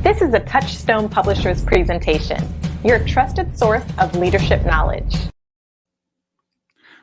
This is a Touchstone Publishers presentation, your trusted source of leadership knowledge.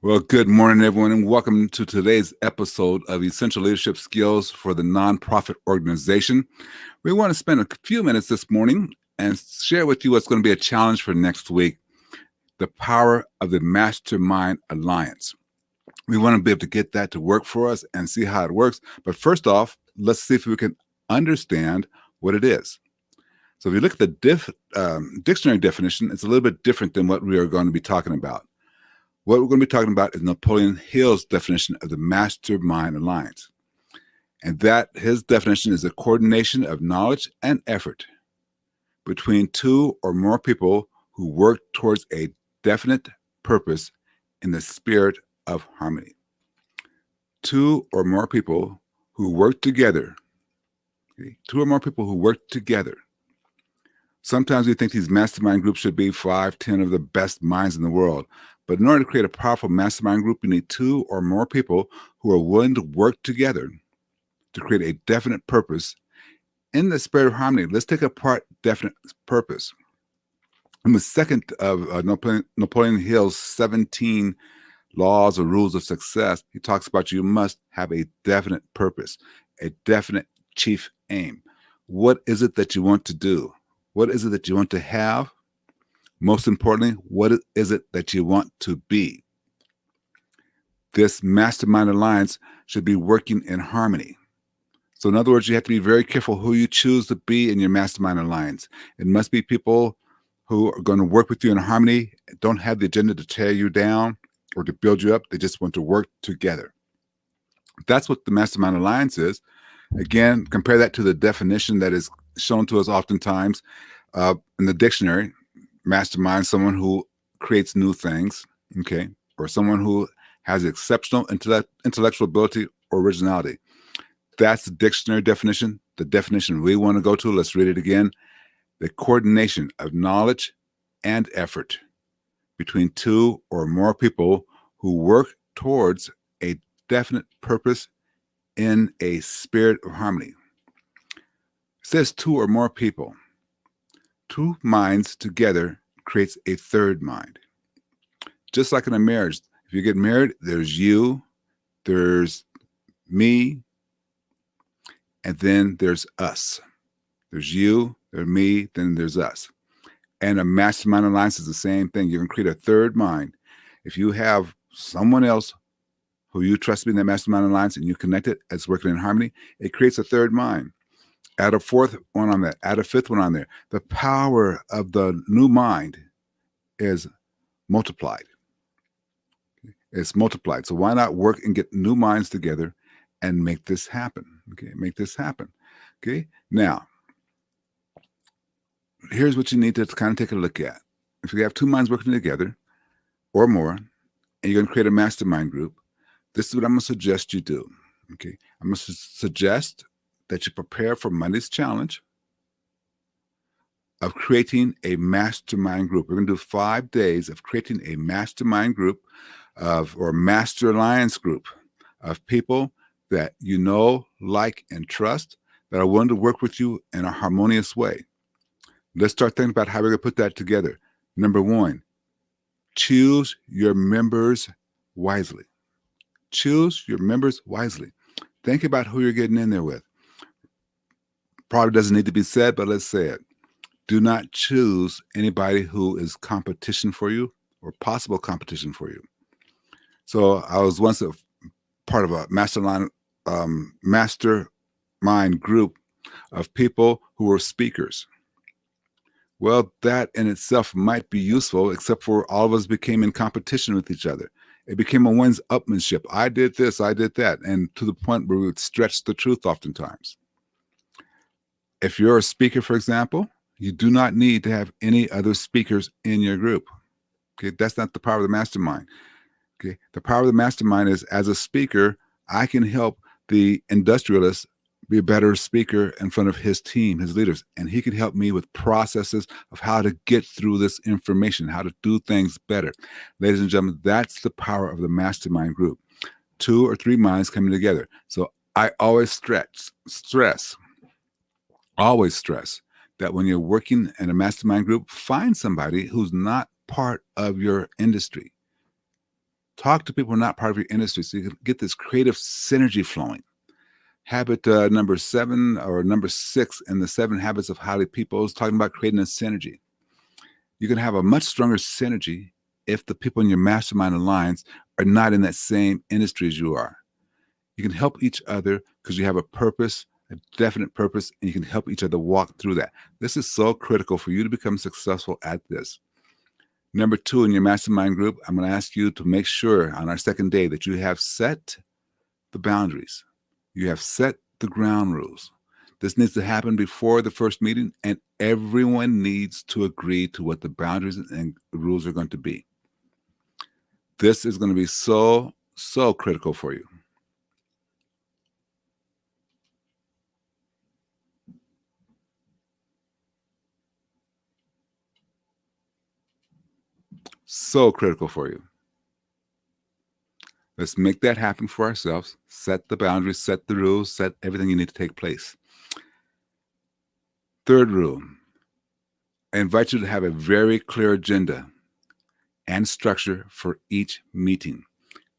Well, good morning, everyone, and welcome to today's episode of Essential Leadership Skills for the Nonprofit Organization. We want to spend a few minutes this morning and share with you what's going to be a challenge for next week, the power of the Mastermind Alliance. We want to be able to get that to work for us and see how it works. But first off, let's see if we can understand what it is. So if you look at the dictionary definition, it's a little bit different than what we are going to be talking about. What we're going to be talking about is Napoleon Hill's definition of the Mastermind Alliance. And that his definition is a coordination of knowledge and effort between two or more people who work towards a definite purpose in the spirit of harmony. Two or more people who work together. Okay? Two or more people who work together. Sometimes we think these mastermind groups should be 5, 10 of the best minds in the world. But in order to create a powerful mastermind group, you need two or more people who are willing to work together to create a definite purpose in the spirit of harmony. Let's take apart definite purpose. In the second of Napoleon Hill's 17 laws or rules of success, he talks about you must have a definite purpose, a definite chief aim. What is it that you want to do? What is it that you want to have? Most importantly, what is it that you want to be? This Mastermind Alliance should be working in harmony. So in other words, you have to be very careful who you choose to be in your Mastermind Alliance. It must be people who are going to work with you in harmony, don't have the agenda to tear you down or to build you up. They just want to work together. That's what the Mastermind Alliance is. Again, compare that to the definition that is shown to us oftentimes in the dictionary. Mastermind, someone who creates new things, okay, or someone who has exceptional intellectual ability or originality. That's the dictionary definition. The definition we want to go to, let's read it again. The coordination of knowledge and effort between two or more people who work towards a definite purpose in a spirit of harmony. It says two or more people. Two minds together creates a third mind. Just like in a marriage, if you get married, there's you, there's me, and then there's us. There's you, there's me, then there's us. And a Mastermind Alliance is the same thing. You can create a third mind. If you have someone else who you trust to be in that Mastermind Alliance and you connect it as working in harmony, it creates a third mind. Add a fourth one on that, add a fifth one on there. The power of the new mind is multiplied. It's multiplied. So why not work and get new minds together and make this happen? Okay, make this happen. Okay, now, here's what you need to kind of take a look at. If you have two minds working together or more, and you're going to create a mastermind group, this is what I'm going to suggest you do. Okay, I'm going to suggest that you prepare for Monday's challenge of creating a mastermind group. We're going to do 5 days of creating a mastermind group or master alliance group of people that you know, like, and trust that are willing to work with you in a harmonious way. Let's start thinking about how we're going to put that together. Number one, choose your members wisely. Choose your members wisely. Think about who you're getting in there with. Probably doesn't need to be said, but let's say it. Do not choose anybody who is competition for you or possible competition for you. So I was once a part of a mastermind group of people who were speakers. Well, that in itself might be useful, except for all of us became in competition with each other. It became a one-upmanship. I did this, I did that, and to the point where we would stretch the truth oftentimes. If you're a speaker, for example, you do not need to have any other speakers in your group. Okay, that's not the power of the mastermind. Okay, the power of the mastermind is, as a speaker, I can help the industrialist be a better speaker in front of his team, his leaders, and he can help me with processes of how to get through this information, how to do things better. Ladies and gentlemen, that's the power of the mastermind group. 2 or 3 minds coming together. So I always stress that when you're working in a mastermind group, find somebody who's not part of your industry. Talk to people who are not part of your industry so you can get this creative synergy flowing. Habit number 7 or number 6 in the 7 habits of highly people is talking about creating a synergy. You can have a much stronger synergy if the people in your mastermind alliance are not in that same industry as you are. You can help each other because you have a purpose, a definite purpose, and you can help each other walk through that. This is so critical for you to become successful at this. Number 2, in your mastermind group, I'm going to ask you to make sure on our second day that you have set the boundaries. You have set the ground rules. This needs to happen before the first meeting, and everyone needs to agree to what the boundaries and rules are going to be. This is going to be so critical for you. So critical for you. Let's make that happen for ourselves. Set the boundaries, set the rules, set everything you need to take place. Third rule, I invite you to have a very clear agenda and structure for each meeting.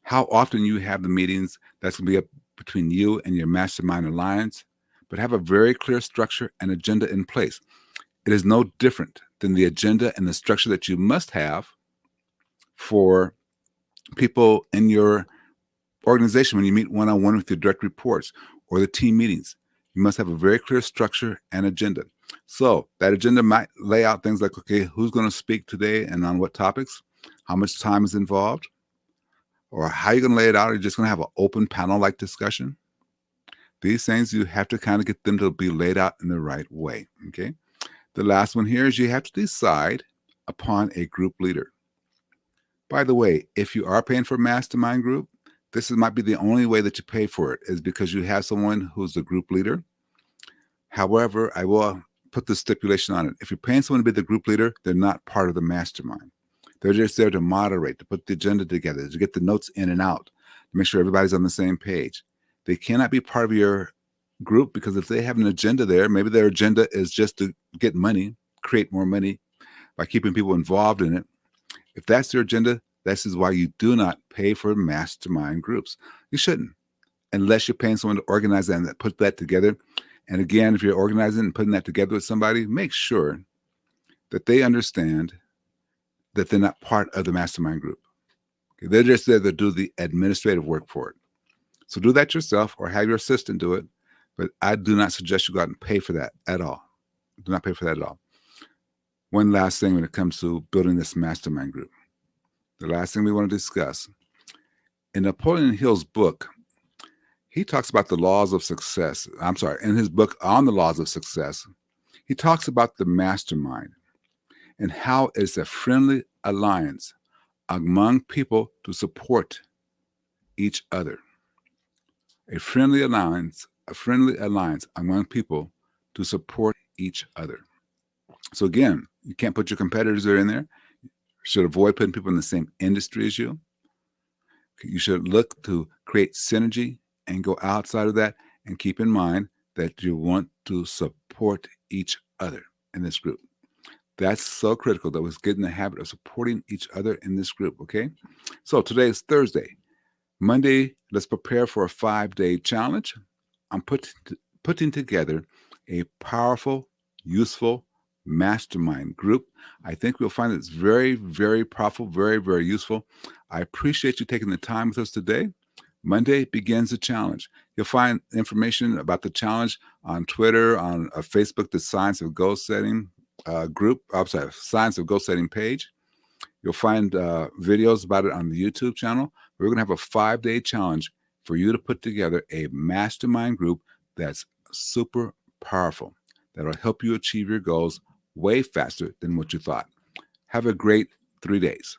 How often you have the meetings, that's going to be up between you and your Mastermind Alliance, but have a very clear structure and agenda in place. It is no different than the agenda and the structure that you must have for people in your organization when you meet one-on-one with your direct reports or the team meetings. You must have a very clear structure and agenda. So that agenda might lay out things like, okay, who's going to speak today and on what topics, how much time is involved, or how you're going to lay it out. Are you just going to have an open panel-like discussion? These things, you have to kind of get them to be laid out in the right way, okay? The last one here is you have to decide upon a group leader. By the way, if you are paying for a mastermind group, this might be the only way that you pay for it is because you have someone who's a group leader. However, I will put the stipulation on it. If you're paying someone to be the group leader, they're not part of the mastermind. They're just there to moderate, to put the agenda together, to get the notes in and out, to make sure everybody's on the same page. They cannot be part of your group because if they have an agenda there, maybe their agenda is just to get money, create more money by keeping people involved in it. If that's their agenda, this is why you do not pay for mastermind groups. You shouldn't, unless you're paying someone to organize that and put that together. And again, if you're organizing and putting that together with somebody, make sure that they understand that they're not part of the mastermind group. Okay, they're just there to do the administrative work for it. So do that yourself or have your assistant do it. But I do not suggest you go out and pay for that at all. Do not pay for that at all. One last thing when it comes to building this mastermind group. The last thing we want to discuss. In Napoleon Hill's book, he talks about the laws of success. In his book on the laws of success, he talks about the mastermind and how it's a friendly alliance among people to support each other. A friendly alliance among people to support each other. So again, you can't put your competitors in there. You should avoid putting people in the same industry as you. You should look to create synergy and go outside of that and keep in mind that you want to support each other in this group. That's so critical that we get in the habit of supporting each other in this group, okay? So today is Thursday. Monday, let's prepare for a 5-day challenge. I'm putting together a powerful, useful mastermind group. I think we'll find it's very, very powerful, very, very useful. I appreciate you taking the time with us today. Monday begins the challenge. You'll find information about the challenge on Twitter, on Facebook, the Science of Goal Setting Science of Goal Setting page. You'll find videos about it on the YouTube channel. We're going to have a 5-day challenge for you to put together a mastermind group that's super powerful, that'll help you achieve your goals way faster than what you thought. Have a great 3 days.